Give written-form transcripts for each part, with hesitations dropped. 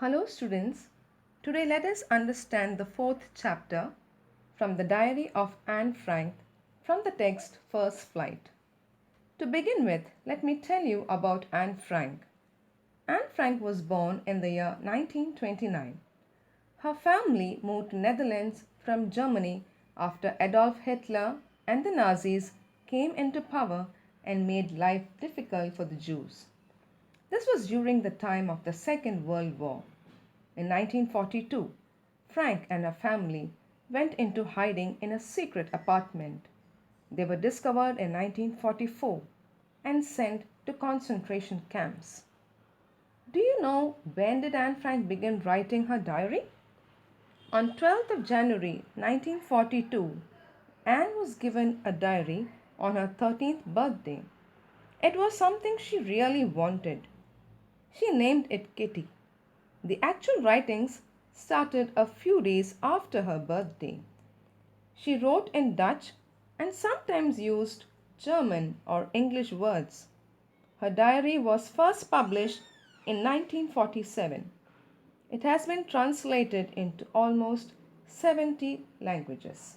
Hello students, today let us understand the fourth chapter from the diary of Anne Frank from the text First Flight. To begin with, let me tell you about Anne Frank. Anne Frank was born in the year 1929. Her family moved to Netherlands from Germany after Adolf Hitler and the Nazis came into power and made life difficult for the Jews. This was during the time of the Second World War. In 1942, Frank and her family went into hiding in a secret apartment. They were discovered in 1944 and sent to concentration camps. Do you know when did Anne Frank begin writing her diary? On 12th of January 1942, Anne was given a diary on her 13th birthday. It was something she really wanted. She named it Kitty. The actual writings started a few days after her birthday. She wrote in Dutch and sometimes used German or English words. Her diary was first published in 1947. It has been translated into almost 70 languages.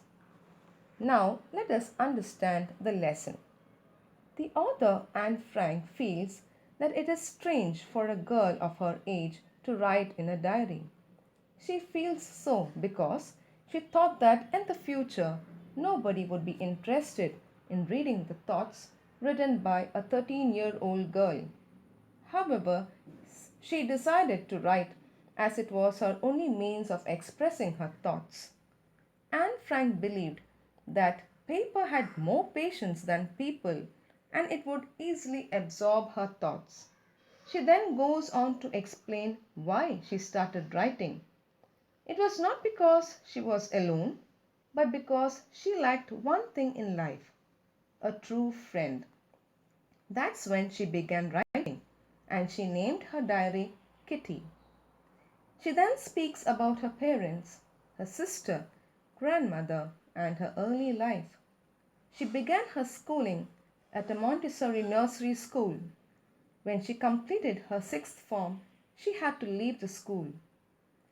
Now let us understand the lesson. The author Anne Frank feels that it is strange for a girl of her age to write in a diary. She feels so because she thought that in the future nobody would be interested in reading the thoughts written by a 13-year-old girl. However, she decided to write as it was her only means of expressing her thoughts. Anne Frank believed that paper had more patience than people and it would easily absorb her thoughts. She then goes on to explain why she started writing. It was not because she was alone, but because she lacked one thing in life, a true friend. That's when she began writing, and she named her diary Kitty. She then speaks about her parents, her sister, grandmother, and her early life. She began her schooling at a Montessori nursery school. When she completed her sixth form, she had to leave the school.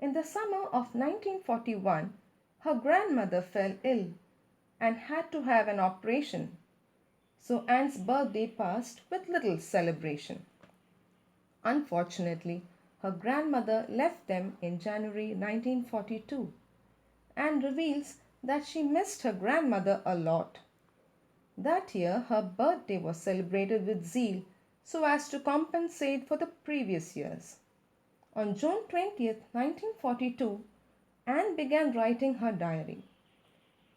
In the summer of 1941, her grandmother fell ill and had to have an operation. So Anne's birthday passed with little celebration. Unfortunately, her grandmother left them in January 1942. Anne reveals that she missed her grandmother a lot. That year, her birthday was celebrated with zeal so as to compensate for the previous years. On June 20th, 1942, Anne began writing her diary.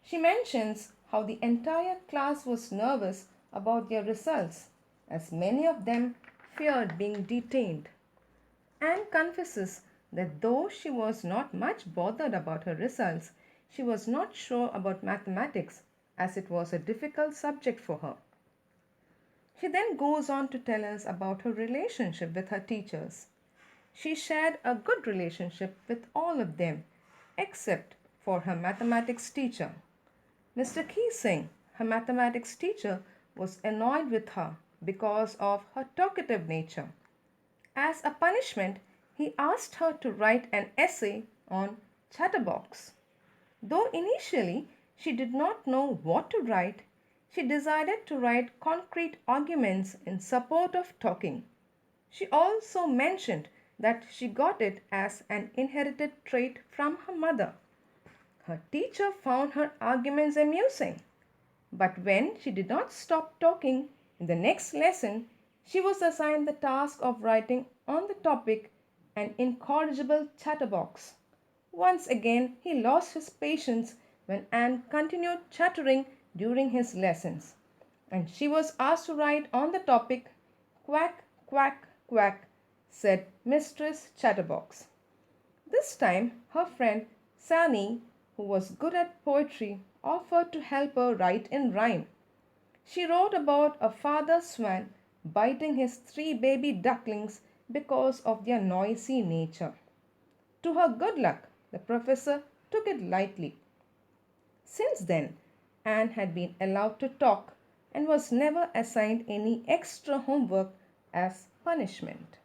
She mentions how the entire class was nervous about their results, as many of them feared being detained. Anne confesses that though she was not much bothered about her results, she was not sure about mathematics as it was a difficult subject for her. She then goes on to tell us about her relationship with her teachers. She shared a good relationship with all of them except for her mathematics teacher. Mr. Keesing, her mathematics teacher, was annoyed with her because of her talkative nature. As a punishment, he asked her to write an essay on chatterbox. Though initially she did not know what to write, she decided to write concrete arguments in support of talking. She also mentioned that she got it as an inherited trait from her mother. Her teacher found her arguments amusing, but when she did not stop talking in the next lesson, she was assigned the task of writing on the topic an incorrigible chatterbox. Once again, he lost his patience when Anne continued chattering during his lessons, and she was asked to write on the topic quack, quack, quack, said Mistress Chatterbox. This time, her friend Sani, who was good at poetry, offered to help her write in rhyme. She wrote about a father swan biting his three baby ducklings because of their noisy nature. To her good luck, the professor took it lightly. Since then, Anne had been allowed to talk and was never assigned any extra homework as punishment.